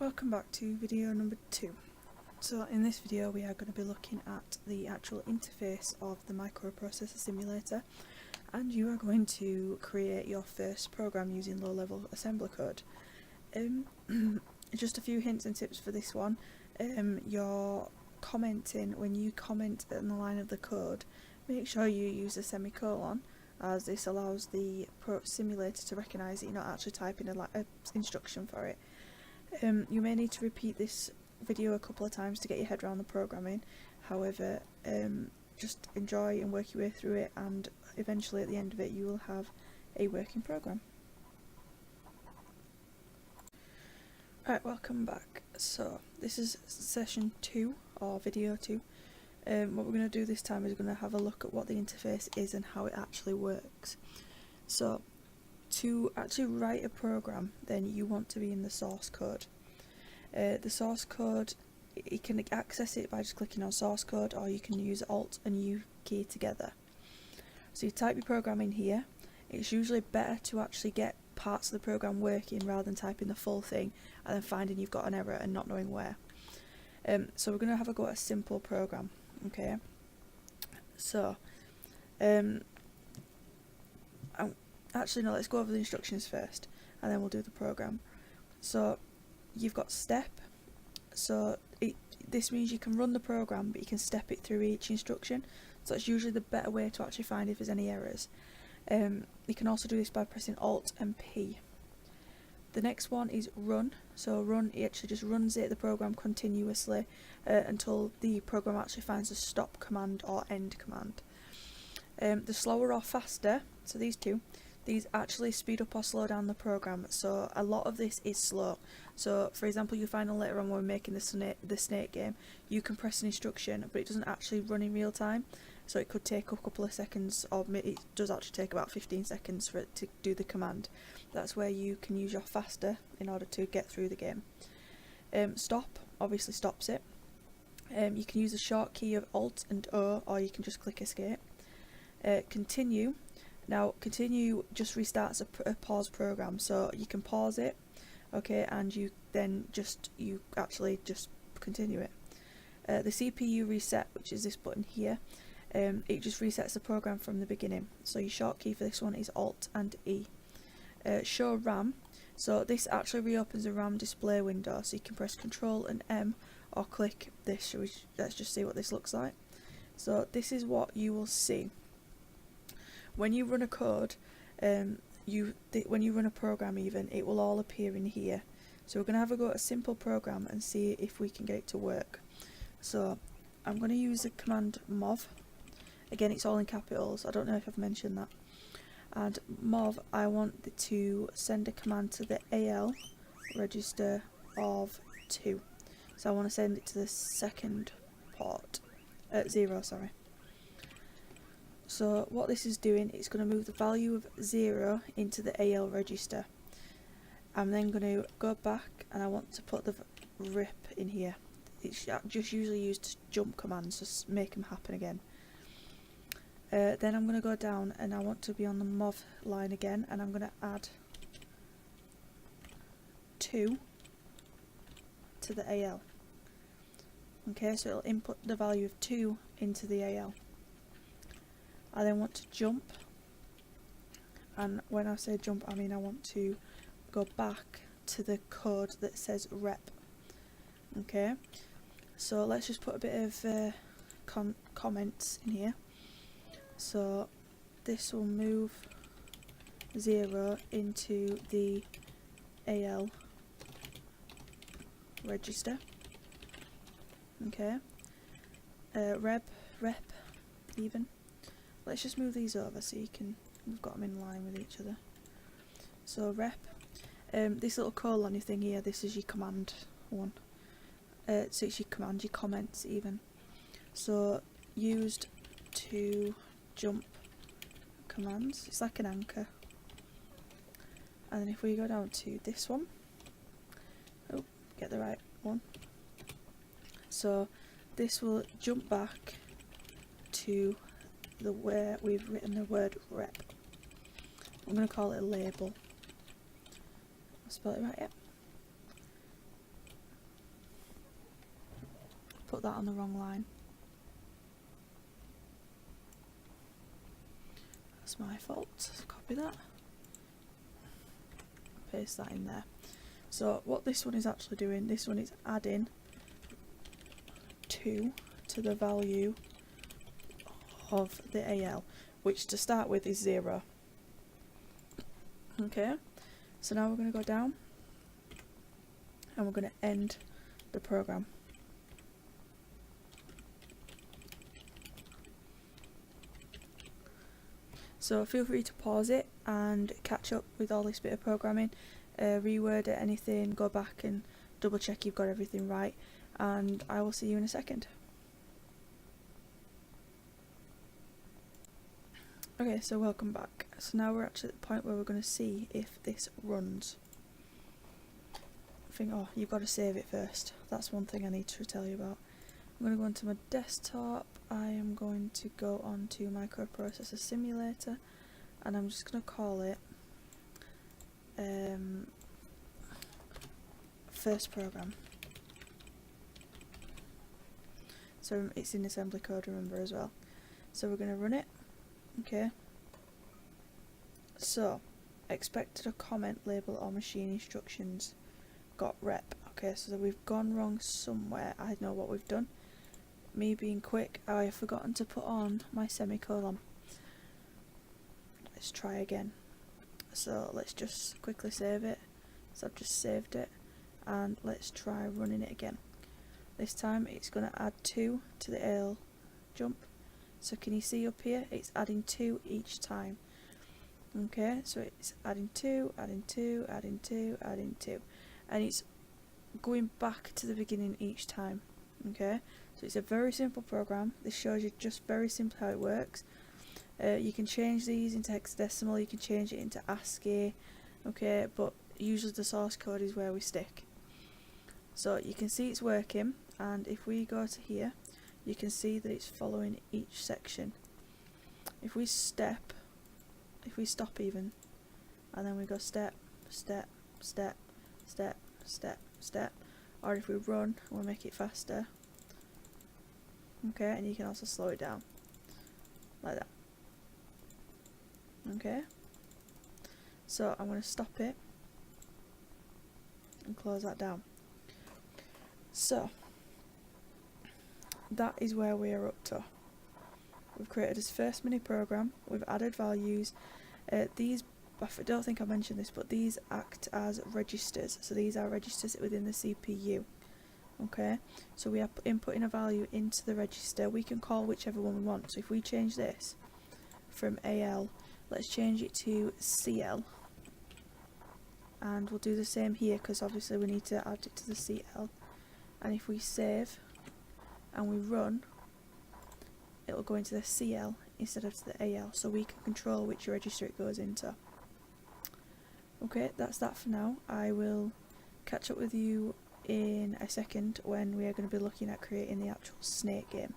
Welcome back to video number 2. So in this video we are going to be looking at the actual interface of the microprocessor simulator, and you are going to create your first program using low-level assembler code. Just a few hints and tips for this one. You're commenting, when you comment on the line of the code, make sure you use a semicolon, as this allows the simulator to recognise that you're not actually typing an instruction for it. You may need to repeat this video a couple of times to get your head around the programming. However, just enjoy and work your way through it, and eventually at the end of it you will have a working program. Right, welcome back. So this is session 2 or video 2. What we're going to do this time is we're going to have a look at what the interface is and how it actually works. So to actually write a program, then you want to be in the source code. The source code, you can access it by just clicking on source code, or you can use Alt and U key together. So you type your program in here. It's usually better to actually get parts of the program working rather than typing the full thing and then finding you've got an error and not knowing where. So we're going to have a go at a simple program. Okay, so actually no, let's go over the instructions first and then we'll do the program. So you've got step, so this means you can run the program but you can step it through each instruction, so that's usually the better way to actually find if there's any errors. You can also do this by pressing Alt and P. The next one is run. So run, it actually just runs the program continuously until the program actually finds a stop command or end command. The slower or faster, so these two, these actually speed up or slow down the program, so a lot of this is slow. So for example, you find later on when we're making the snake game, you can press an instruction but it doesn't actually run in real time, so it could take a couple of seconds, or it does actually take about 15 seconds for it to do the command. That's where you can use your faster in order to get through the game. Stop obviously stops it. You can use the short key of Alt and O, or you can just click escape. Continue. Now continue just restarts a pause program, so you can pause it, okay, and you then you actually just continue it. The CPU reset, which is this button here, it just resets the program from the beginning, so your short key for this one is Alt and E. Show RAM, so this actually reopens a RAM display window, so you can press Ctrl and M or click this. Let's just see what this looks like. So this is what you will see when you run a code. When you run a program even, it will all appear in here. So we're going to have a go at a simple program and see if we can get it to work. So I'm going to use the command mov. Again, it's all in capitals, I don't know if I've mentioned that. And mov, I want to send a command to the AL register of 2. So I want to send it to the second port, 0, sorry. So what this is doing, it's going to move the value of 0 into the AL register. I'm then going to go back and I want to put the rip in here. It's just usually used to jump commands, just make them happen again. Then I'm going to go down and I want to be on the mov line again, and I'm going to add 2 to the AL. Okay, so it'll input the value of 2 into the AL. I then want to jump, and when I say jump I mean I want to go back to the code that says rep. Okay, so let's just put a bit of comments in here. So this will move 0 into the AL register. Okay, rep even. Let's just move these over so we've got them in line with each other. So rep, this little colon thing here, this is your command one. So it's your command, your comments even. So used to jump commands, it's like an anchor. And then if we go down to this one, oh, get the right one. So this will jump back to where we've written the word rep. I'm going to call it a label. I'll spell it right, yeah. put that on the wrong line. That's my fault. Copy that. Paste that in there. So what this one is actually doing, this one is adding 2 to the value of the AL, which to start with is 0. Okay, so now we're going to go down and we're going to end the program. So feel free to pause it and catch up with all this bit of programming, reword it, anything, go back and double check you've got everything right, and I will see you in a second. Okay, so welcome back. So now we're actually at the point where we're going to see if this runs. I think, oh, you've got to save it first. That's one thing I need to tell you about. I'm going to go into my desktop. I am going to go onto Microprocessor Simulator, and I'm just going to call it first program. So it's in assembly code, remember, as well. So we're going to run it. Okay. So expected a comment label or machine instructions got rep. Okay, so we've gone wrong somewhere. I know what we've done. Me being quick, I have forgotten to put on my semicolon. Let's try again. So let's just quickly save it. So I've just saved it, and let's try running it again. This time it's going to add 2 to the AL jump. So can you see up here? It's adding 2 each time. Okay, so it's adding 2, adding 2, adding 2, adding 2, and it's going back to the beginning each time. Okay, so it's a very simple program. This shows you just very simply how it works. You can change these into hexadecimal, you can change it into ASCII, okay, but usually the source code is where we stick. So you can see it's working, and if we go to here, you can see that it's following each section. If we stop even, and then we go step, step, step, step, step, step, or if we run, we'll make it faster. Okay, and you can also slow it down, like that. Okay, so I'm going to stop it and close that down. So that is where we are up to. We've created this first mini program, we've added values. These, I don't think I mentioned this, but these act as registers. So these are registers within the CPU. Okay, so we are inputting a value into the register. We can call whichever one we want. So if we change this from AL, let's change it to CL. And we'll do the same here, because obviously we need to add it to the CL. And if we save and we run, it'll go into the CL instead of to the AL, so we can control which register it goes into. Okay, that's that for now. I will catch up with you in a second when we are going to be looking at creating the actual Snake game.